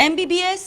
MBBS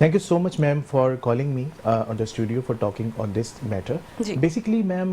Thank you so much, ma'am, for calling me on the studio for talking on this matter. Basically, ma'am,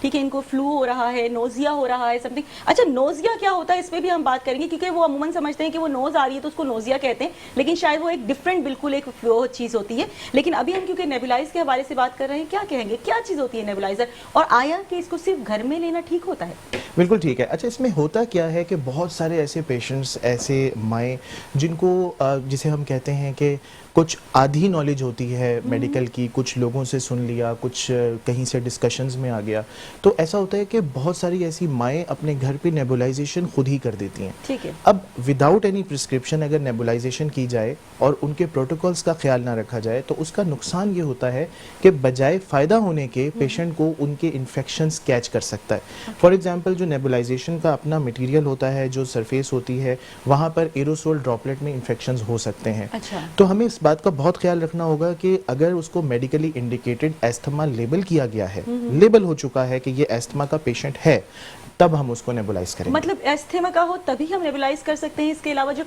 ٹھیک ہے ان کو flu ہو رہا ہے, نوزیا ہو رہا ہے, سمتھنگ. اچھا نوزیا کیا ہوتا ہے اس پہ بھی ہم بات کریں گے, کیونکہ وہ عموماً سمجھتے ہیں کہ وہ نوز آ رہی ہے تو اس کو نوزیا کہتے ہیں, لیکن شاید وہ ایک ڈفرینٹ بالکل ایک چیز ہوتی ہے. لیکن ابھی ہم کیونکہ نیبولائز کے حوالے سے بات کر رہے ہیں, کیا کہیں گے کیا چیز ہوتی ہے نیبولائزر, اور آیا کہ اس کو صرف گھر میں لینا ٹھیک ہوتا ہے؟ بالکل ٹھیک ہے. اچھا اس میں ہوتا کیا ہے کہ بہت سارے ایسے پیشنٹس, ایسے مائیں جن کو جسے ہم کہتے ہیں کہ کچھ آدھی نالج ہوتی ہے میڈیکل کی, کچھ لوگوں سے سن لیا, کچھ کہیں سے ڈسکشنز میں آ گیا, تو ایسا ہوتا ہے کہ بہت ساری ایسی مائیں اپنے گھر پہ نیبولائزیشن خود ہی کر دیتی ہیں. ٹھیک ہے. اب وداؤٹ اینی پرسکرپشن اگر نیبولائزیشن کی جائے اور ان کے پروٹوکولز کا خیال نہ رکھا جائے تو اس کا نقصان یہ ہوتا ہے کہ بجائے فائدہ ہونے کے پیشنٹ کو ان کے انفیکشنز کیچ کر سکتا ہے. فار ایگزامپل جو نیبولائزیشن کا اپنا مٹیریل ہوتا ہے, جو سرفیس ہوتی ہے, وہاں پر ایروسول ڈراپلیٹ میں انفیکشنز ہو سکتے ہیں. اچھا. تو ہمیں اس بات کا بہت خیال رکھنا ہوگا کہ اگر اس کو میڈیکلی انڈیکیٹڈ ایستھما لیبل کیا گیا ہے, لیبل ہو چکا ہے کہ یہ ایستھما کا پیشنٹ ہے, تب ہم اس کو نیبولائز کریں گے. مطلب ایستھما کا ہو تبھی ہم نیبولائز کر سکتے ہیں. اس کے علاوہ جو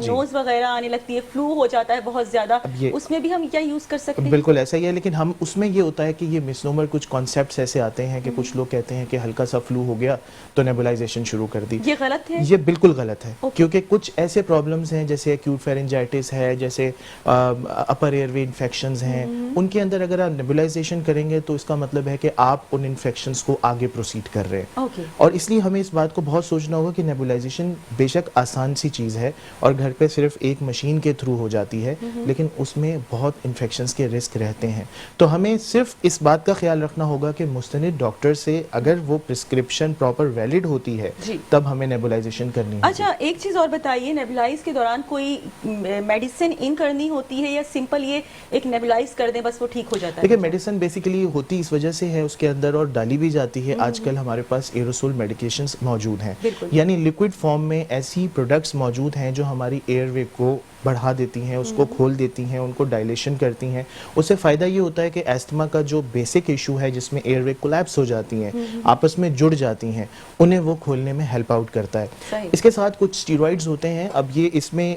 نوز وغیرہ آنے لگتی ہے, فلو ہو جاتا ہے بہت زیادہ, اس میں بھی ہم کیا یوز کر سکتے ہیں؟ بالکل ایسا ہی ہے, لیکن ہم اس میں یہ ہوتا ہے کہ یہ مسنومر کچھ کانسیپٹس ایسے آتے ہیں کہ کچھ لوگ کہتے ہیں کہ ہلکا سا فلو ہو گیا تو نیبولائزیشن شروع کر دی. یہ غلط ہے. یہ بالکل غلط ہے, کیونکہ کچھ ایسے پرابلمز ہیں جیسے ایکیوٹ فیرنجائٹس ہے, جیسے اپر ایئر وے انفیکشنز ہیں, ان کے اندر اگر آپ نیبولائزیشن کریں گے تو اس کا مطلب ہے کہ آپ ان انفیکشنز کو آگے پروسیڈ کر رہے ہیں. اور اس لیے ہمیں اس بات کو بہت سوچنا ہوگا کہ نیبولائزیشن بے شک آسان سی چیز ہے اور گھر پہ صرف ایک مشین کے تھرو ہو جاتی ہے, لیکن اس میں بہت انفیکشنز کے رسک رہتے ہیں. تو ہمیں صرف اس بات کا خیال رکھنا ہوگا کہ مستند ڈاکٹر سے اگر وہ پرسکرپشن پراپر ویلڈ ہوتی ہے تب ہمیں نیبولائزیشن کرنی ہے. اچھا ایک چیز اور بتائیے, نیبولائز کے دوران کوئی میڈیسن ان کرنی ہوتی ہے یا سمپل یہ ایک نیبولائز کر دیں بس وہ ٹھیک ہو جاتا ہے؟ دیکھیں میڈیسن بیسیکلی ہوتی اس وجہ سے ہے اس کے اندر, اور ڈالی بھی جاتی ہے. آج کل ہمارے پاس ایروسول میڈیکیشنز موجود ہیں, یعنی لیکوڈ فارم میں ایسی پروڈکٹس موجود ہیں جو ہماری ایئر وے کو بڑھا دیتی ہیں, اس کو کھول دیتی ہیں, ان کو ڈائلیشن کرتی ہیں. اس سے فائدہ یہ ہوتا ہے کہ ایستھما کا جو بیسک ایشو ہے جس میں ایئر وے کولیپس ہو جاتی ہیں, آپس میں جڑ جاتی ہیں, انہیں وہ کھولنے میں ہیلپ آؤٹ کرتا ہے. اس کے ساتھ کچھ اسٹیرائڈز ہوتے ہیں. اب یہ اس میں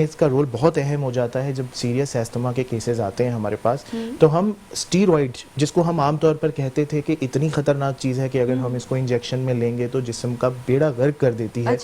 اس کا رول بہت اہم ہو جاتا ہے جب سیریس ایستھما کے کیسز آتے ہیں ہمارے پاس, تو ہم اسٹیرائڈ جس کو ہم عام طور پر کہتے تھے کہ اتنی خطرناک چیز ہے کہ اگر ہم اس کو انجیکشن میں لیں گے تو جسم کا بیڑا غرق کر دیتی ہے,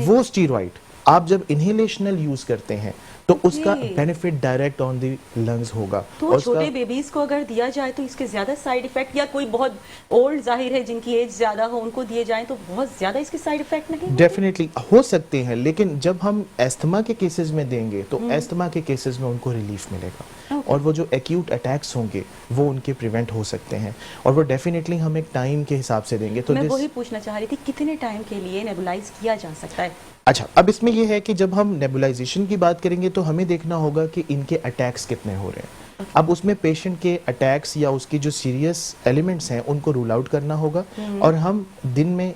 وہ اسٹیرائڈ آپ جب انہیلیشنل یوز کرتے ہیں تو اس کا بینیفٹ ڈائریکٹ آن دی لنگز ہوگا. تو چھوٹے بیبیز کو اگر دیا جائے تو اس کے زیادہ سائیڈ ایفیکٹ, یا کوئی بہت اولڈ ظاہر ہے جن کی ایج زیادہ ہو ان کو دیے جائیں تو بہت زیادہ اس کے سائیڈ ایفیکٹ نہیں؟ ڈیفینیٹلی ہو سکتے ہیں, لیکن جب ہم ایستھما کے کیسز میں دیں گے تو ایستھما کے کیسز میں ان کو ریلیف ملے گا, اور وہ جو ایکیوٹ اٹیکس ہوں گے وہ ان کے پریونٹ ہو سکتے ہیں, اور وہ ڈیفینیٹلی ہم ایک ٹائم کے حساب سے دیں گے. تو میں وہی پوچھنا چاہ رہی تھی کتنے ٹائم کے لیے نیبولائز کیا جا سکتا ہے؟ اچھا اب اس میں یہ ہے کہ جب ہم نیبولائزیشن کی بات کریں گے تو ہمیں دیکھنا ہوگا کہ ان کے اٹیکس کتنے ہو رہے ہیں. اب اس میں پیشنٹ کے اٹیکس یا اس کی جو سیریس ایلیمنٹس ہیں ان کو رول آؤٹ کرنا ہوگا, اور ہم دن میں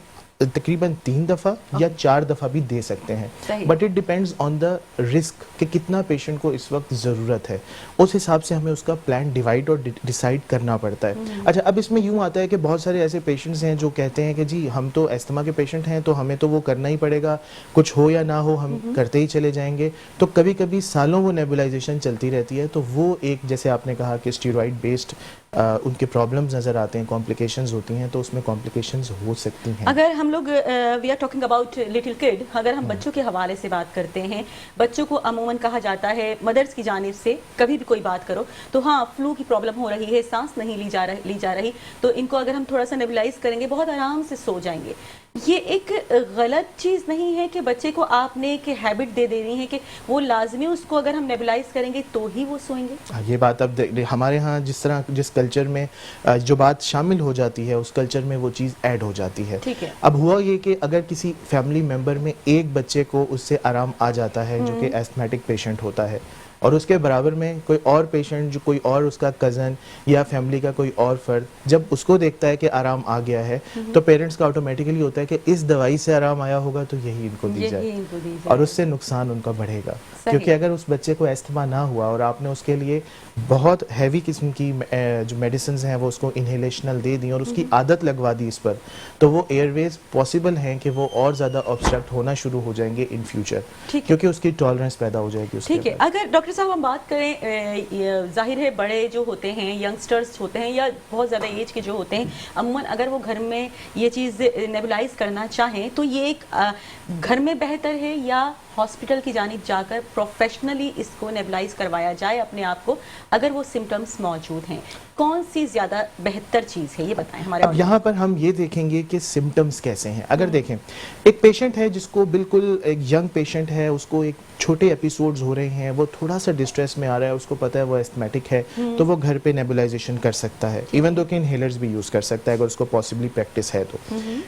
تقریباً 3 دفعہ یا 4 دفعہ بھی دے سکتے ہیں, but it depends on the risk کہ کتنا پیشنٹ کو اس وقت ضرورت ہے. اس حساب سے ہمیں اس کا پلان ڈیوائڈ اور ڈیسائیڈ کرنا پڑتا ہے. اچھا اب اس میں یوں آتا ہے کہ بہت سارے ایسے پیشنٹس ہیں جو کہتے ہیں کہ جی ہم تو ایستھما کے پیشنٹ ہیں تو ہمیں تو وہ کرنا ہی پڑے گا, کچھ ہو یا نہ ہو ہم کرتے ہی چلے جائیں گے. تو کبھی کبھی سالوں وہ نیبولائزیشن چلتی رہتی ہے, تو وہ ایک جیسے آپ نے کہا کہ اسٹیرائڈ بیسڈ ان کے پرابلمز نظر آتے ہیں, کمپلیکیشنز ہوتی ہیں, تو اس میں کمپلیکیشنز ہو سکتی ہیں. اگر ہم لوگ we are talking about little kid, اگر ہم بچوں کے حوالے سے بات کرتے ہیں, بچوں کو عموماً کہا جاتا ہے مدرس کی جانب سے کبھی بھی کوئی بات کرو تو ہاں فلو کی پرابلم ہو رہی ہے, سانس نہیں لی جا رہی, تو ان کو اگر ہم تھوڑا سا نیبولائز کریں گے بہت آرام سے سو جائیں گے. یہ ایک غلط چیز نہیں ہے کہ بچے کو آپ نے ایک ہیبٹ دے دینی ہے کہ وہ لازمی اس کو اگر ہم نیبولائز کریں گے تو ہی وہ سوئیں گے؟ یہ بات اب ہمارے ہاں جس کلچر میں جو بات شامل ہو جاتی ہے اس کلچر میں وہ چیز ایڈ ہو جاتی ہے. اب ہوا یہ کہ اگر کسی فیملی ممبر میں ایک بچے کو اس سے آرام آ جاتا ہے جو کہ ایستھمیٹک پیشنٹ ہوتا ہے, اور اس کے برابر میں کوئی اور پیشنٹ جو کوئی اور اس کا کزن یا فیملی کا کوئی اور فرد جب اس کو دیکھتا ہے کہ آرام آ گیا ہے, تو پیرنٹس کا آٹومیٹکلی ہوتا ہے کہ اس دوائی سے آرام آیا ہوگا تو یہی ان کو دی جائے, اور اس سے نقصان ان کا بڑھے گا. کیونکہ اگر اس بچے کو ایستھما نہ ہوا اور آپ نے اس کے لیے بہت ہیوی قسم کی جو میڈیسنز ہیں وہ اس کو انہیلیشنل دے دیں اور اس کی عادت لگوا دی اس پر، تو وہ ایئر ویز پاسبل ہیں کہ وہ اور زیادہ آبسٹرکٹ ہونا شروع ہو جائیں گے ان فیوچر، کیونکہ اس کی ٹالرنس پیدا ہو جائے گی اس کے ٹھیک ہے. اگر ڈاکٹر صاحب ہم بات کریں، ظاہر ہے بڑے جو ہوتے ہیں، ینگسٹرز ہوتے ہیں یا بہت زیادہ ایج کے جو ہوتے ہیں، عموماً اگر وہ گھر میں یہ چیز نیبولائز کرنا چاہیں تو یہ ایک گھر میں بہتر ہے یا ہاسپٹل کی جانب جا کر پروفیشنلی اس کو نیبولائز کروایا جائے اپنے آپ کو اگر وہ سمٹمز موجود ہیں؟ کون سی زیادہ بہتر چیز ہے یہ بتائیں ہمارے. اب یہاں پر ہم یہ دیکھیں گے کہ سمٹمز کیسے ہیں. اگر دیکھیں ایک پیشنٹ ہے جس کو بالکل ایک ینگ پیشنٹ ہے، اس کو ایک چھوٹے ایپیسوڈز ہو رہے ہیں، وہ تھوڑا سا ڈسٹریس میں آ رہا ہے، اس کو پتہ ہے وہ ایستمیٹک ہے، تو وہ گھر پہ نیبولائزیشن کر سکتا ہے، ایون دو کہ انہیلرز بھی یوز کر سکتا ہے اگر اس کو پاسبلی پریکٹس ہے تو،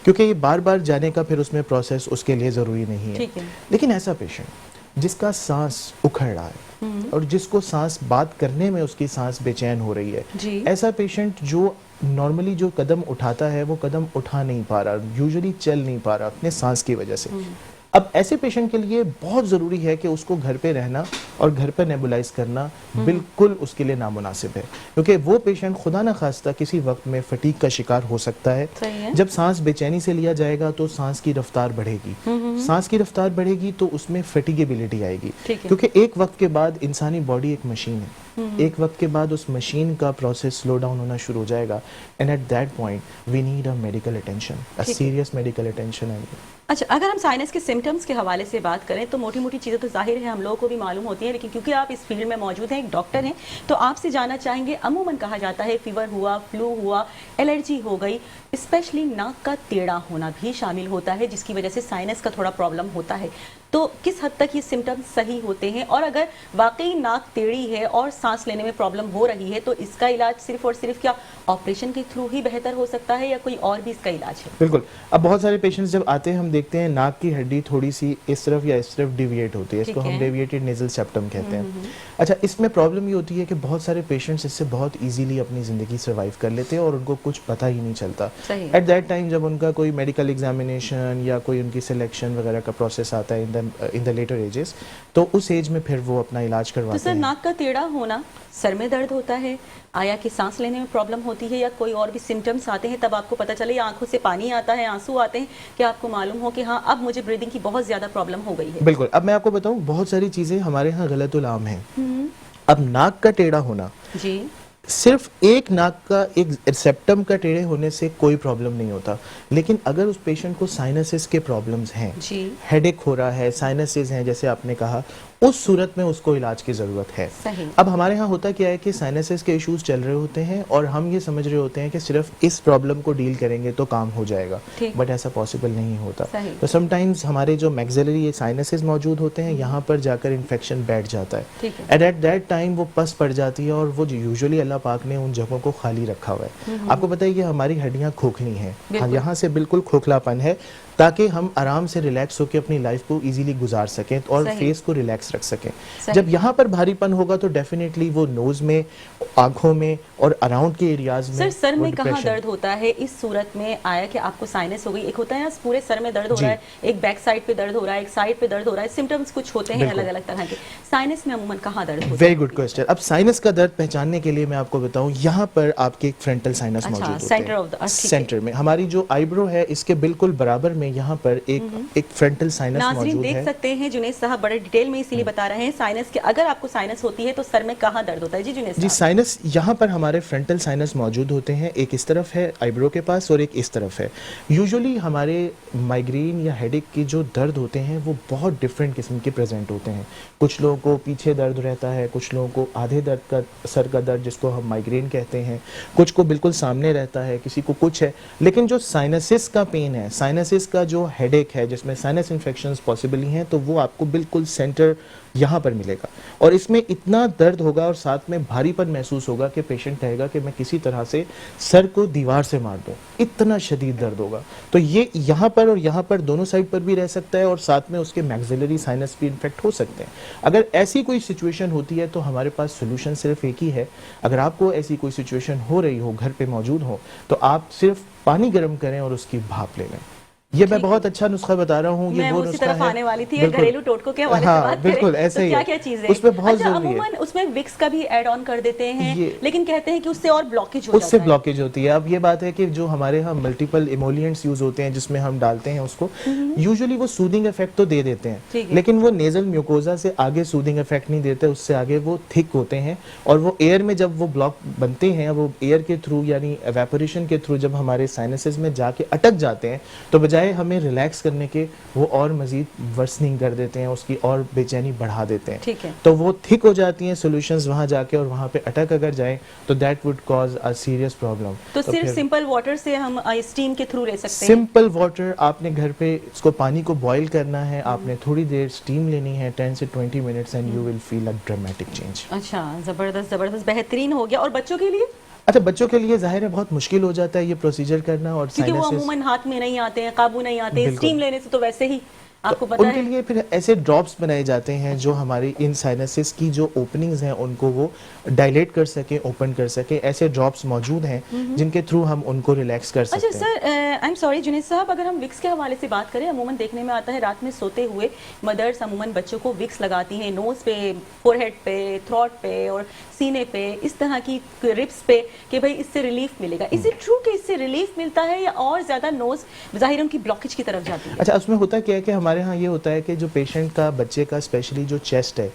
کیونکہ یہ بار بار جانے کا پھر اس میں پروسیس اس کے لیے ضروری نہیں ہے. لیکن ایسا پیشنٹ جس کا سانس اکھڑ رہا ہے اور جس کو سانس بات کرنے میں اس کی سانس بے چین ہو رہی ہے، ایسا پیشنٹ جو نارملی جو قدم اٹھاتا ہے وہ قدم اٹھا نہیں پا رہا، یوزلی چل نہیں پا رہا اپنے سانس کی وجہ سے، اب ایسے پیشنٹ کے لیے بہت ضروری ہے کہ اس کو گھر پہ رہنا اور گھر پہ نیبولائز کرنا بالکل اس کے لیے نامناسب ہے، کیونکہ وہ پیشنٹ خدا نہ خواستہ کسی وقت میں فٹیگ کا شکار ہو سکتا ہے. جب سانس بے چینی سے لیا جائے گا تو سانس کی رفتار بڑھے گی، سانس کی رفتار بڑھے گی تو اس میں فٹیگیبلٹی آئے گی، کیونکہ ایک وقت کے بعد انسانی باڈی ایک مشین ہے، ایک وقت کے بعد اس مشین کا پروسیس سلو ڈاؤن ہونا شروع ہو جائے گا، and at that point we need a medical attention, a serious medical attention. اچھا، اگر ہم سائنس کے سمٹمز کے حوالے سے بات کریں تو موٹی موٹی چیزیں تو ظاہر ہے ہم لوگوں کو بھی معلوم ہوتی ہیں، لیکن کیونکہ آپ اس فیلڈ میں موجود ہیں، ایک ڈاکٹر ہیں، تو آپ سے جاننا چاہیں گے. عموماً کہا جاتا ہے فیور ہوا، فلو ہوا، الرجی ہو گئی، اسپیشلی ناک کا ٹیڑھا ہونا بھی شامل ہوتا ہے جس کی وجہ سے سائنس کا تھوڑا پرابلم ہوتا ہے. تو کس حد تک یہ سمٹمز صحیح ہوتے ہیں، اور اگر واقعی ناک ٹیڑھی ہے اور سانس لینے میں پرابلم ہو رہی ہے تو اس کا علاج صرف اور صرف کیا آپریشن کے تھرو ہی بہتر ہو سکتا ہے یا کوئی اور بھی اس کا علاج ہے؟ بالکل. اب بہت سارے پیشنٹس جب آتے ہیں ہم دیکھتے ہیں ناک کی ہڈی تھوڑی سی اس طرف یا اس طرف ڈیویٹ ہوتی ہے، اس کو ہم ڈیویٹڈ نیزل سیپٹم کہتے ہیں. اچھا، اس میں پرابلم یہ ہوتی ہے کہ بہت سارے پیشنٹس اس سے بہت ایزیلی اپنی زندگی سروائیو کر لیتے ہیں اور ان کو کچھ پتہ ہی نہیں چلتا. ایٹ دیٹ ٹائم جب ان کا کوئی میڈیکل ایگزامینیشن یا کوئی ان کی سلیکشن وغیرہ کا پروسیس آتا ہے ان دا لیٹر ایجز، تو اس ایج میں پھر وہ اپنا علاج کرواتے ہیں. تو سر، ناک کا ٹیڑھا ہونا سر میں درد ہوتا ہے، آیا کہ سانس لینے میں پرابلم ہوتی ہے، یا کوئی اور بھی سمٹمز آتے ہیں تب آپ کو پتہ چلے، یا آنکھوں سے پانی آتا ہے، آنسو آتے ہیں کہ آپ کو معلوم ہو کہ ہاں اب مجھے بریدنگ کی بہت زیادہ پرابلم ہو گئی ہے؟ بالکل. اب میں آپ کو بتاؤں، بہت ساری چیزیں ہمارے ہاں غلط العام ہیں. اب ناک کا ٹیڑھا ہونا، جی، صرف ایک ناک کا ایک سیپٹم کا ٹیڑھے ہونے سے کوئی پرابلم نہیں ہوتا، لیکن اگر اس پیشنٹ کو سائنسز کے پرابلمز ہیں، ہیڈ ایک ہو رہا ہے، سائنسز ہیں جیسے آپ نے کہا، اس صورت میں اس کو علاج کی ضرورت ہے. اب ہمارے ہاں ہوتا کیا ہے کہ سائنسز کے ایشوز چل رہے ہوتے ہیں اور ہم یہ سمجھ رہے ہوتے ہیں کہ صرف اس پرابلم کو ڈیل کریں گے تو کام ہو جائے گا، بٹ ایسا پاسبل نہیں ہوتا. تو سم ٹائمز ہمارے جو میگزیلری سائنسز موجود ہوتے ہیں یہاں پر جا کر انفیکشن بیٹھ جاتا ہے، اینڈ ایٹ دیٹ ٹائم وہ پس پڑ جاتی ہے اور وہ یوزلی اللہ پاک نے ان جگہوں کو خالی رکھا ہوا ہے. آپ کو پتہ ہے کہ ہماری ہڈیاں کھوکھلی ہیں، یہاں سے بالکل کھوکھلا پن ہے تاکہ ہم آرام سے ریلیکس ہو کے اپنی لائف کو ایزیلی گزار سکیں اور فیس کو ریلیکس رکھ سکیں. جب یہاں پر بھاری پن ہوگا تو ڈیفینیٹلی وہ نوز میں، آنکھوں میں اور اراؤنڈ کے ایریاز میں. سر میں کہاں درد ہوتا ہے اس صورت میں؟ آیا کہ آپ کو سائنس ہو گئی، ایک ہوتا ہے نا پورے سر میں درد ہو رہا ہے، ایک بیک سائڈ پہ درد ہو رہا ہے، ایک سائڈ پہ درد ہو رہا ہے، سمٹمز کچھ ہوتے ہیں الگ الگ طرح کے. سائنس میں عموماً کہاں درد ہوتا ہے؟ Very good question. اب سائنس کا درد پہچاننے کے لیے میں آپ کو بتاؤں، یہاں پر آپ کے ایک فرنٹل سائنس موجود ہوتے ہیں، سینٹر میں ہماری جو آئی برو ہے اس کے بالکل برابر میں یہاں پر ایک فرنٹل سائنس موجود ہے. ناظرین دیکھ سکتے ہیں جنید صاحب بڑے ڈیٹیل میں اسی لیے بتا رہے ہیں سائنس کے، اگر آپ کو سائنس ہوتی ہے تو سر میں کہاں درد ہوتا ہے؟ جی جنید صاحب. جی، سائنس یہاں پر ہمارے فرنٹل سائنس موجود ہوتے ہیں، ایک اس طرف ہے آئی برو کے پاس اور ایک اس طرف ہے. یوزلی ہمارے مائگرین یا ہیڈ ایک کے جو درد ہوتے ہیں وہ بہت ڈفرینٹ قسم کے پریزنٹ ہوتے ہیں. کچھ لوگوں کو پیچھے درد رہتا ہے، کچھ لوگوں کو آدھے درد کا سر کا درد جس کو ہم مائگرین کہتے ہیں، کچھ کو بالکل سامنے رہتا ہے، کسی کو کچھ ہے. لیکن جو سائنسز کا پین ہے، سائنسز کا جو ہیڈ ایک ہے جس میں سائنس انفیکشنز پاسبلی ہیں، تو وہ آپ کو بالکل سینٹر یہاں پر ملے گا اور اس میں اتنا درد ہوگا اور ساتھ میں بھاری پن محسوس ہوگا کہ پیشنٹ کہے گا کہ میں کسی طرح سے سر کو دیوار سے مار دوں، اتنا شدید درد ہوگا. تو یہ یہاں پر اور یہاں پر دونوں سائڈ پر بھی رہ سکتا ہے اور ساتھ میں اس کے میگزیلری سائنس بھی انفیکٹ ہو سکتے ہیں. اگر ایسی کوئی سچویشن ہوتی ہے تو ہمارے پاس سولوشن صرف ایک ہی ہے. اگر آپ کو ایسی کوئی سچویشن ہو رہی ہو، گھر پہ موجود ہو، تو آپ صرف پانی گرم کریں اور اس کی بھاپ لے لیں. یہ میں بہت اچھا نسخہ بتا رہا ہوں. میں یہ وہ اسی نسخہ طرف ہے آنے والی تھی, گھریلو ٹوٹکوں کے حوالے سے بات کریں. بالکل ایسے ہی کیا کیا چیزیں اس میں بہت ضروری ہے. عموماً اس میں وکس کا بھی ایڈ آن کر دیتے ہیں, لیکن کہتے ہیں کہ اس سے اور بلاکیج ہو جاتا ہے. اس سے بلاکیج ہوتی ہے. اب یہ بات ہے کہ جو ہمارے ہاں ملٹیپل ایمولینٹس یوز ہوتے ہیں جس میں ہم ڈالتے ہیں اس کو, یوزلی وہ سودنگ افیکٹ تو دے دیتے ہیں, لیکن وہ نیزل میوکوزا سے آگے سودنگ افیکٹ نہیں دیتے, اس سے آگے وہ تھک ہوتے ہیں, اور وہ ایئر میں جب وہ بلاک بنتے ہیں وہ ایئر کے تھرو یعنی ایویپوریشن کے تھرو جب ہمارے سائنسز میں جا کے اٹک جاتے ہیں تو بجائے ہمیں ریلیکس کرنے کے وہ اور مزید ورسننگ کر دیتے ہیں, اس کی اور بے چینی بڑھا دیتے ہیں. تو وہ تھک ہو جاتی ہیں سولوشنز وہاں جا کے, اور وہاں پہ اٹک اگر جائیں تو that would cause a serious problem. تو صرف سمپل واٹر سے ہم اسٹیم کے تھرو لے سکتے ہیں. سمپل واٹر آپ نے گھر پہ اس کو پانی کو بوائل کرنا ہے, آپ نے تھوڑی دیر اسٹیم لینی ہے 10 سے 20 minutes, and you will feel a dramatic change. اچھا, زبردست زبردست, بہترین ہو گیا. اور بچوں کے لیے؟ اچھا, بچوں کے لیے ظاہر ہے بہت مشکل ہو جاتا ہے یہ پروسیجر کرنا, اور کیونکہ وہ عموماً ہاتھ میں نہیں آتے ہیں, قابو نہیں آتے, اسٹیم لینے سے تو ویسے ہی آپ کو پتہ ہے. ان کے لیے پھر ایسے ڈراپس بنائے جاتے ہیں جو ہماری ان سائنسز کی جو اوپننگز ہیں ان کو وہ ڈائلیٹ کر سکیں, اوپن کر سکیں. ایسے ڈراپس موجود ہیں جن کے تھرو ہم ان کو ریلیکس کر سکتے ہیں. اچھا سر, آئی ایم سوری جنید صاحب, اگر ہم وکس کے حوالے سے بات کریں, عموماً دیکھنے میں آتا ہے رات میں سوتے ہوئے مدرس عموماً بچوں کو وکس لگاتی ہیں نوز پہ, فور ہیڈ پہ, تھروٹ پہ اور سینے پہ, اس طرح کی ربس پہ, کہ بھائی اس سے ریلیف ملے گا. از اٹ ٹرو کہ اس سے ریلیف ملتا ہے, یا اور زیادہ نوز ظاہر ان کی بلاکیج کی طرف جاتی ہے؟ اچھا, اس میں ہوتا کیا ہے کہ ہمارے ہاں یہ ہوتا ہے کہ جو پیشنٹ کا, بچے کا اسپیشلی جو چیسٹ ہے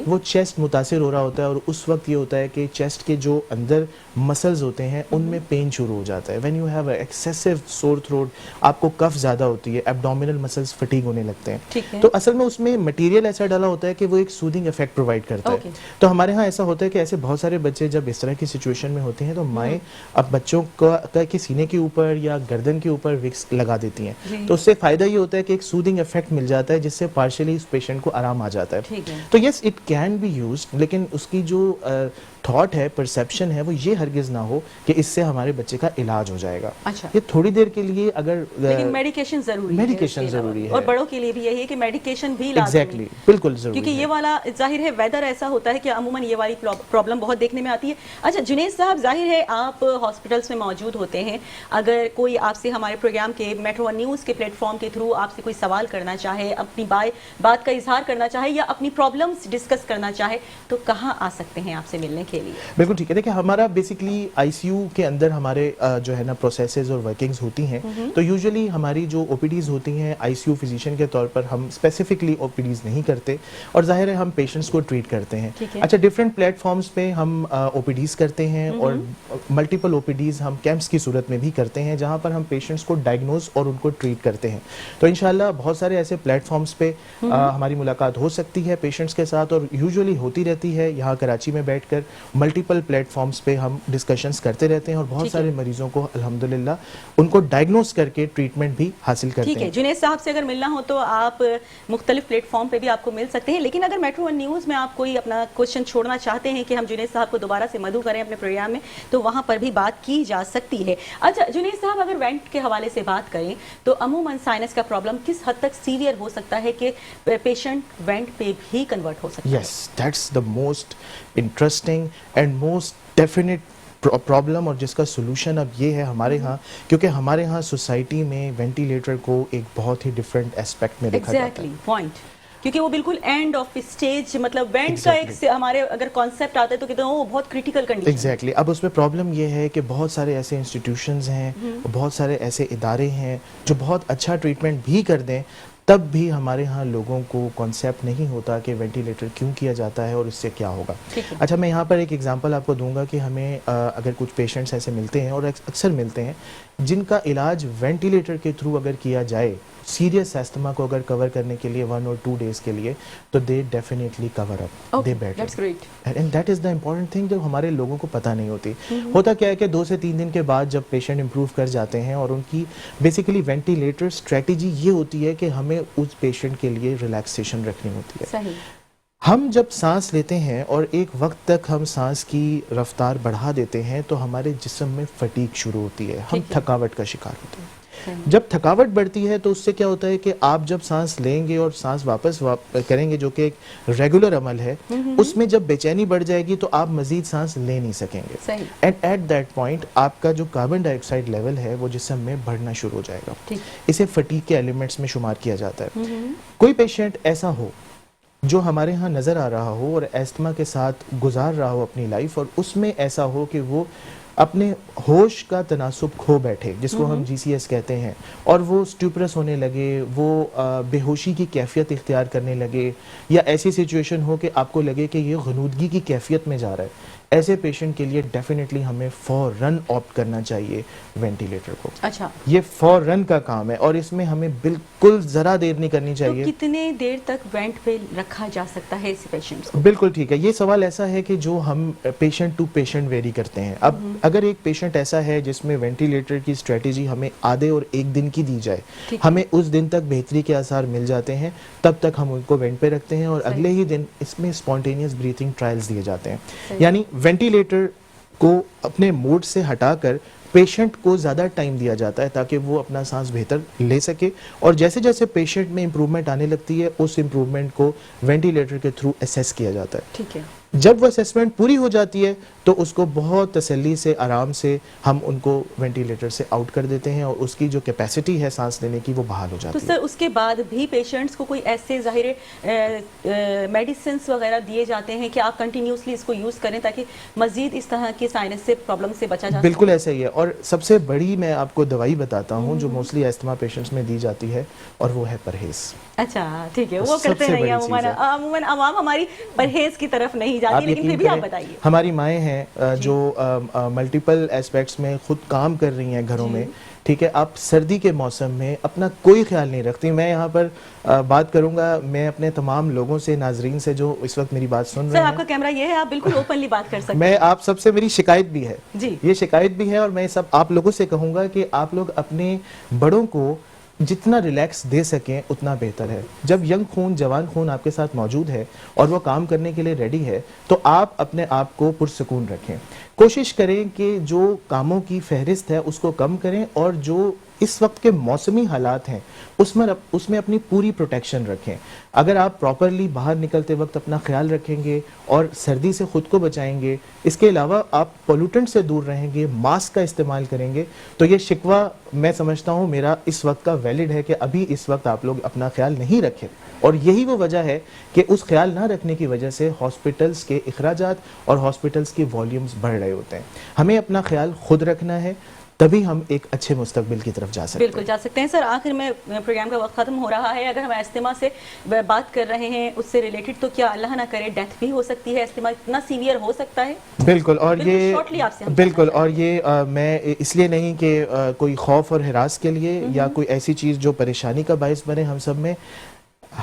وہ چیسٹ متاثر ہو رہا ہوتا ہے, اور اس وقت یہ ہوتا ہے کہ چیسٹ کے جو اندر مسلز ہوتے ہیں ان میں پین شروع ہو جاتا ہے. وین یو ہیو ایکسیسو سور تھروٹ, آپ کو کف زیادہ ہوتی ہے, ایبڈومینل مسلز فٹیگ ہونے لگتے ہیں, تو اصل میں اس میں مٹیریل ایسا ڈالا ہوتا ہے کہ وہ ایک سودنگ افیکٹ پرووائڈ کرتا ہے. تو ہمارے ہاں ایسا ہوتا ہے کہ ایسے بہت سارے بچے جب اس طرح کی سچویشن میں ہوتے ہیں تو مائیں اب بچوں کا کے سینے کے اوپر یا گردن کے اوپر وکس لگا دیتی ہیں, تو اس سے فائدہ یہ ہوتا ہے کہ ایک سودنگ افیکٹ مل جاتا ہے جس سے پارشلی اس پیشنٹ کو آرام آ جاتا ہے. تو yes it can be used, لیکن اس کی جو تھاٹ ہے, پرسیپشن ہے, وہ یہ ہرگز نہ ہو کہ اس سے ہمارے بچے کا علاج ہو جائے گا. یہ تھوڑی دیر کے لیے اگر, لیکن میڈیکیشن ضروری ہے, اور بڑوں کے لیے بھی یہی ہے کہ میڈیکیشن بھی ایگزیکٹلی بالکل ضروری ہے, کیونکہ یہ والا ظاہر ہے ویدر ایسا ہوتا ہے کہ عموماً یہ والی پرابلم بہت دیکھنے میں آتی ہے. اچھا جنید صاحب, ظاہر ہے آپ ہاسپٹلس میں موجود ہوتے ہیں, اگر کوئی آپ سے ہمارے پروگرام کے میٹرو نیوز کے پلیٹ فارم کے تھرو آپ سے کوئی سوال کرنا چاہے, اپنی بات کا اظہار کرنا چاہے, یا اپنی پرابلمس ڈسکس کرنا چاہے, تو کہاں آ سکتے ہیں آپ سے ملنے کے لیے؟ بالکل ٹھیک ہے. دیکھیں, ہمارا بیسکلی آئی سی یو کے اندر ہمارے جو ہے نا پروسیسز اور ورکنگز ہوتی ہیں, تو یوزلی ہماری جو او پی ڈیز ہوتی ہیں آئی سی یو فزیشین کے طور پر ہم اسپیسیفکلی او پی ڈیز نہیں کرتے, اور ظاہر ہے ہم پیشنٹس کو ٹریٹ کرتے ہیں. اچھا, ڈفرینٹ پلیٹ فارمز پہ ہم او پی ڈیز کرتے ہیں, اور ملٹیپل او پی ڈیز ہم کیمپس کی صورت میں بھی کرتے ہیں جہاں پر ہم پیشنٹس کو ڈائگنوز اور ان کو ٹریٹ کرتے ہیں. تو انشاءاللہ بہت سارے ایسے پلیٹ فارمز پہ ہماری ملاقات ہو سکتی ہے پیشنٹس کے ساتھ, اور یوزلی ہوتی رہتی ہے. یہاں کراچی میں بیٹھ کر ملٹیپل پلیٹ فارمز پہ ہم ڈسکشنز کرتے رہتے ہیں, اور بہت سارے مریضوں کو الحمدللہ ان کو ڈائگنوز کر کے ٹریٹمنٹ بھی حاصل کرتے ہیں. ٹھیک ہے, جنید صاحب سے اگر ملنا ہو تو آپ مختلف پلیٹ فارم پہ بھی آپ کو مل سکتے ہیں, لیکن اگر میٹرو ون نیوز میں آپ کوئی اپنا کوشچن چھوڑنا چاہتے ہیں کہ ہم جنید صاحب کو دوبارہ سے مدعو کریں اپنے پروگرام میں, تو وہاں پر بھی بات کی جا سکتی ہے. اچھا جنید صاحب, اگر وینٹ کے حوالے سے بات کریں تو عموماً سائنس کا پرابلم کس حد تک سیویئر ہو سکتا ہے کہ پیشنٹ وینٹ پہ بھی کنورٹ ہو سکتا ہے؟ Yes, that's the most interesting and most definite problem, اور جس کا سولوشن اب یہ ہے ہمارے ہاں, کیونکہ ہمارے ہاں سوسائٹی میں وینٹیلیٹر کو ایک بہت ہی ڈفرینٹ اسپیکٹ میں دیکھا جاتا ہے. پوائنٹ, کیونکہ وہ بالکل اینڈ آف اسٹیج, مطلب وینٹ کا ایک ہمارے اگر کانسیپٹ آتا ہے تو کہتے ہیں وہ بہت کریٹیکل کنڈیشن. ایگزیکٹلی. اب اس میں پرابلم یہ ہے کہ بہت سارے ایسے انسٹیٹیوشنز ہیں, بہت سارے ایسے ادارے ہیں جو بہت اچھا ٹریٹمنٹ بھی کر دیں, تب بھی ہمارے ہاں لوگوں کو کانسیپٹ نہیں ہوتا کہ وینٹیلیٹر کیوں کیا جاتا ہے اور اس سے کیا ہوگا. اچھا, میں یہاں پر ایک ایگزامپل آپ کو دوں گا کہ ہمیں اگر کچھ پیشنٹس ایسے ملتے ہیں, اور اکثر ملتے ہیں, جن کا علاج وینٹیلیٹر کے تھرو اگر کیا جائے, سیریس ایستھما کو اگر کور کرنے کے لیے 1 اور 2 days کے لیے, تو they definitely cover up, they better. That's great, and that is the important thing جو ہمارے لوگوں کو پتہ نہیں ہوتی. ہوتا کیا ہے کہ 2 سے 3 دن کے بعد جب پیشنٹ امپروو کر جاتے ہیں, اور ان کی بیسیکلی وینٹیلیٹر اسٹریٹجی یہ ہوتی ہے کہ ہمیں اس پیشنٹ کے لیے ریلیکسیشن رکھنی ہوتی ہے. ہم جب سانس لیتے ہیں اور ایک وقت تک ہم سانس کی رفتار بڑھا دیتے ہیں, تو ہمارے جسم میں فٹیگ شروع ہوتی ہے, ہم تھکاوٹ کا شکار ہوتے ہیں. جب تھکاوٹ بڑھتی ہے تو اس سے کیا ہوتا ہے کہ آپ جب سانس لیں گے اور سانس واپس کریں گے جو کہ ایک ریگولر عمل ہے، اس میں جب بے چینی بڑھ جائے گی تو آپ مزید سانس لے نہیں سکیں گے، اینڈ ایٹ دیٹ پوائنٹ آپ کا جو کاربن ڈائی آکسائڈ لیول ہے وہ جسم میں بڑھنا شروع ہو جائے گا. اسے فٹیگ کے ایلیمنٹس میں شمار کیا جاتا ہے. کوئی پیشنٹ ایسا ہو جو ہمارے ہاں نظر آ رہا ہو اور ایستما کے ساتھ گزار رہا ہو اپنی لائف، اور اس میں ایسا ہو کہ وہ اپنے ہوش کا تناسب کھو بیٹھے، جس کو ہم GCS کہتے ہیں، اور وہ سٹیوپرس ہونے لگے، وہ بے ہوشی کی کیفیت اختیار کرنے لگے، یا ایسی سچویشن ہو کہ آپ کو لگے کہ یہ غنودگی کی کیفیت میں جا رہا ہے، ایسے پیشنٹ کے لیے ڈیفینیٹلی ہمیں فوراً آپٹ کرنا چاہیے وینٹیلیٹر کو. اچھا، یہ فوراً کا کام ہے اور اس میں ہمیں بالکل ذرا دیر نہیں کرنی چاہیے. تو کتنے دیر تک وینٹ پہ رکھا جا سکتا ہے اس پیشنٹس کو؟ بالکل ٹھیک ہے. یہ سوال ایسا ہے کہ جو ہم پیشنٹ ٹو پیشنٹ ویری کرتے ہیں. اب اگر ایک پیشنٹ ایسا ہے جس میں وینٹیلیٹر کی اسٹریٹجی ہمیں آدھے اور ایک دن کی دی جائے، ہمیں اس دن تک بہتری کے آثار مل جاتے ہیں، تب تک ہم ان کو وینٹ پہ رکھتے ہیں، اور اگلے ہی دن اس میں اسپونٹینیس بریتھنگ ٹرائلز دیے جاتے ہیں. یعنی وینٹیلیٹر کو اپنے موڈ سے ہٹا کر پیشنٹ کو زیادہ ٹائم دیا جاتا ہے تاکہ وہ اپنا سانس بہتر لے سکے، اور جیسے جیسے پیشنٹ میں امپرومنٹ آنے لگتی ہے اس امپرومنٹ کو وینٹیلیٹر کے تھرو اسیس کیا جاتا ہے. ٹھیک ہے. جب وہ اسیسمنٹ پوری ہو جاتی ہے تو اس کو بہت تسلی سے، آرام سے ہم ان کو وینٹیلیٹر سے آؤٹ کر دیتے ہیں، اور اس کی جو کیپیسٹی ہے سانس لینے کی وہ بحال ہو جاتی ہے. تو سر اس کے بعد بھی پیشنٹس کو کوئی ایسے ظاہر میڈیسنس وغیرہ دیے جاتے ہیں کہ آپ کنٹینیوسلی اس کو یوز کریں تاکہ مزید اس طرح کے سائنس سے پرابلم سے بچا جا سکے؟ بالکل ایسا ہی ہے، اور سب سے بڑی میں آپ کو دوائی بتاتا ہوں جو موسٹلی ایستما پیشنٹس میں دی جاتی ہے، اور وہ ہے پرہیز. اچھا ٹھیک ہے. وہ کرتے نہیں عموماً عوام ہماری پرہیز کی طرف نہیں جاتی، لیکن پھر بھی آپ بتائیے. ہماری مائیں ہیں جو ملٹیپل ایسپیکٹس میں خود کام کر رہی ہیں گھروں میں، ٹھیک ہے، آپ سردی کے موسم میں اپنا کوئی خیال نہیں رکھتی. میں یہاں پر بات کروں گا، میں اپنے تمام لوگوں سے، ناظرین سے جو اس وقت میری بات سن رہے ہیں. سر آپ کا کیمرہ یہ ہے، آپ بالکل اوپنلی بات کر سکتے ہیں. میں آپ سب سے، میری شکایت بھی ہے جی، یہ شکایت بھی ہے، اور میں سب آپ لوگوں سے کہوں گا کہ آپ لوگ اپنے بڑوں کو جتنا ریلیکس دے سکیں اتنا بہتر ہے. جب ینگ خون، جوان خون آپ کے ساتھ موجود ہے اور وہ کام کرنے کے لیے ریڈی ہے تو آپ اپنے آپ کو پرسکون رکھیں. کوشش کریں کہ جو کاموں کی فہرست ہے اس کو کم کریں، اور جو اس وقت کے موسمی حالات ہیں اس میں اپنی پوری پروٹیکشن رکھیں. اگر آپ پراپرلی باہر نکلتے وقت اپنا خیال رکھیں گے اور سردی سے خود کو بچائیں گے، اس کے علاوہ آپ پولوٹنٹ سے دور رہیں گے، ماسک کا استعمال کریں گے، تو یہ شکوہ میں سمجھتا ہوں میرا اس وقت کا ویلڈ ہے کہ ابھی اس وقت آپ لوگ اپنا خیال نہیں رکھیں. اور یہی وہ وجہ ہے کہ اس خیال نہ رکھنے کی وجہ سے ہاسپٹلز کے اخراجات اور ہاسپٹلز کی والیومز بڑھ رہے ہوتے ہیں. ہمیں اپنا خیال خود رکھنا ہے، تبھی ہم ایک اچھے مستقبل کی طرف جا سکتے ہیں. بالکل جا سکتے ہیں. سر آخر میں پروگرام کا وقت ختم ہو رہا ہے، اگر ہم استما سے بات کر رہے ہیں اس سے ریلیٹڈ، تو کیا اللہ نہ کرے ڈیتھ بھی ہو سکتی ہے؟ استما اتنا سیویئر ہو سکتا ہے؟ بالکل. اور یہ بالکل، اور یہ یہ میں اس لیے نہیں کہ کوئی خوف اور ہراس کے لیے یا کوئی ایسی چیز جو پریشانی کا باعث بنے ہم سب میں،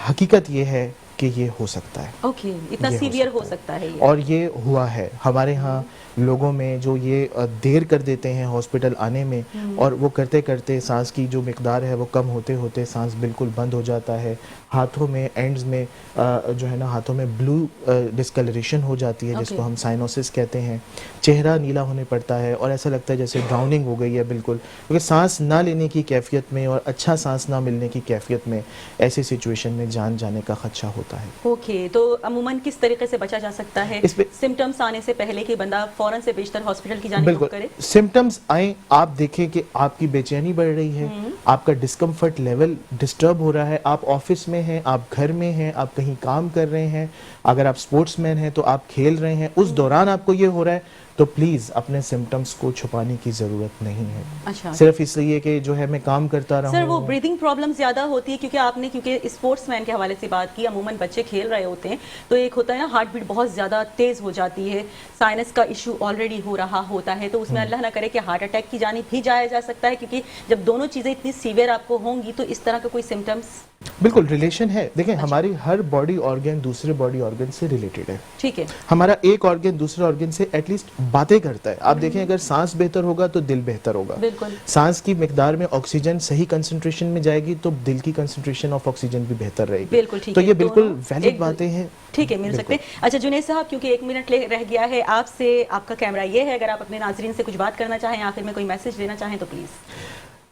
حقیقت یہ ہے کہ یہ ہو سکتا ہے. اوکے، اتنا سیویئر ہو سکتا ہے. اور یہ ہوا ہے ہمارے ہاں لوگوں میں جو یہ دیر کر دیتے ہیں ہاسپٹل آنے میں، اور وہ کرتے کرتے سانس کی جو مقدار ہے وہ کم ہوتے ہوتے سانس بالکل بند ہو جاتا ہے. ہاتھوں میں اینڈز میں جو ہے نا، ہاتھوں میں بلو ڈسکلریشن ہو جاتی ہے جس کو ہم سائنوسس کہتے ہیں. چہرہ نیلا ہونے پڑتا ہے اور ایسا لگتا ہے جیسے ڈراؤننگ ہو گئی ہے بالکل، کیونکہ سانس نہ لینے کی کیفیت میں اور اچھا سانس نہ ملنے کی کیفیت میں ایسی سچویشن میں جان جانے کا خدشہ ہوتا ہے. اوکے، تو عموماً کس طریقے سے بچا جا سکتا ہے سمٹمز آنے سے پہلے کہ بندہ فوراً سے بیشتر ہاسپٹل کی جانب رخ کرے؟ سمٹمز آئیں، آپ دیکھیں کہ آپ کی بے چینی بڑھ رہی ہے، آپ کا ڈسکمفرٹ لیول ڈسٹرب ہو رہا ہے، آپ آفس میں ہیں، آپ گھر میں ہیں، آپ کہیں کام کر رہے ہیں، اگر آپ سپورٹس مین ہیں تو آپ کھیل رہے ہیں، اس دوران آپ کو یہ ہو رہا ہے، تو پلیز اپنے سمٹمز کو چھپانے کی ضرورت نہیں ہے. اچھا، صرف اس لیے کہ جو ہے میں کام کرتا رہا ہوں. سر وہ بریدنگ پرابلم زیادہ ہوتی ہے کیونکہ آپ نے اسپورٹس مین کے حوالے سے بات کی، عموماً بچے کھیل رہے ہوتے ہیں تو ایک ہوتا ہے نا ہارٹ بیٹ بہت زیادہ تیز ہو جاتی ہے، سائنس کا ایشو آلریڈی ہو رہا ہوتا ہے، تو اس میں اللہ نہ کرے کہ ہارٹ اٹیک کی جانب بھی جایا جا سکتا ہے، کیونکہ جب دونوں چیزیں اتنی سیویئر آپ کو ہوں گی تو اس طرح کا کوئی سمٹمس بالکل ریلیشن ہے. دیکھیں ہماری ہر باڈی آرگن دوسرے باڈی آرگن سے ریلیٹڈ ہے. ٹھیک ہے، ہمارا ایک آرگن دوسرے آرگن سے ایٹ لیسٹ باتیں کرتا ہے. آپ دیکھیں اگر سانس بہتر ہوگا تو دل بہتر ہوگا. بالکل، سانس کی مقدار میں آکسیجن صحیح کنسنٹریشن میں جائے گی تو دل کی کنسنٹریشن آف آکسیجن بھی بہتر رہے گی. بالکل ٹھیک تو ہے، یہ بالکل ویلڈ باتیں ہیں. ٹھیک ہے، مل سکتے ہیں. اچھا جنید صاحب، کیونکہ 1 منٹ رہ گیا ہے آپ سے، آپ کا کیمرہ یہ ہے، اگر آپ اپنے ناظرین سے کچھ بات کرنا چاہیں، آخر میں کوئی میسج دینا چاہیں تو پلیز.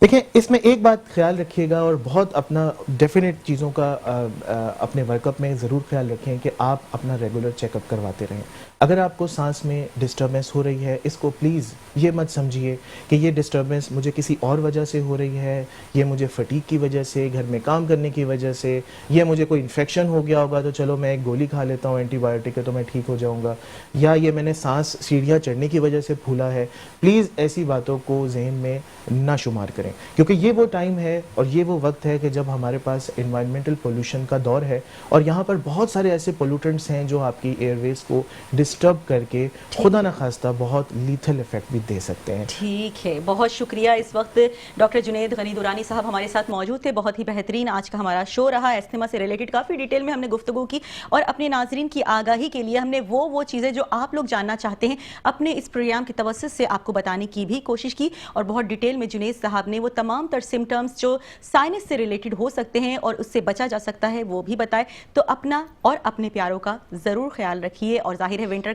دیکھیں اس میں ایک بات خیال رکھیے گا اور بہت اپنا ڈیفینیٹ چیزوں کا اپنے ورک اپ میں ضرور خیال رکھیں کہ آپ اپنا ریگولر چیک اپ کرواتے رہیں. اگر آپ کو سانس میں ڈسٹربنس ہو رہی ہے اس کو پلیز یہ مت سمجھیے کہ یہ ڈسٹربنس مجھے کسی اور وجہ سے ہو رہی ہے, یہ مجھے فٹیگ کی وجہ سے, گھر میں کام کرنے کی وجہ سے, یہ مجھے کوئی انفیکشن ہو گیا ہوگا تو چلو میں ایک گولی کھا لیتا ہوں اینٹی بایوٹک ہے تو میں ٹھیک ہو جاؤں گا, یا یہ میں نے سانس سیڑھیاں چڑھنے کی وجہ سے پھولا ہے. پلیز ایسی باتوں کو ذہن میں نہ شمار کریں, کیونکہ یہ وہ ٹائم ہے اور یہ وہ وقت ہے کہ جب ہمارے پاس انوائرمنٹل پولوشن کا دور ہے اور یہاں پر بہت سارے ایسے پولوٹنٹس ہیں جو آپ کی ایئر ویز کو ڈسٹرب کر کے خدا نخواستہ بہت لیتھل افیکٹ بھی دے سکتے ہیں. ٹھیک ہے, بہت شکریہ. اس وقت ڈاکٹر جنید غنی دورانی صاحب ہمارے ساتھ موجود تھے. بہت ہی بہترین آج کا ہمارا شو رہا. استھما سے ریلیٹڈ کافی ڈیٹیل میں ہم نے گفتگو کی اور اپنے ناظرین کی آگاہی کے لیے ہم نے وہ چیزیں جو آپ لوگ جاننا چاہتے ہیں اپنے اس پروگرام کے توسط سے آپ کو بتانے کی بھی کوشش کی, اور بہت ڈیٹیل میں جنید صاحب نے وہ تمام تر سمٹمز جو سائنس سے ریلیٹڈ ہو سکتے ہیں اور اس سے بچا جا سکتا ہے وہ بھی بتائے. تو اپنا اور اپنے پیاروں کا ضرور خیال رکھیے, اور ظاہر ہے ونٹر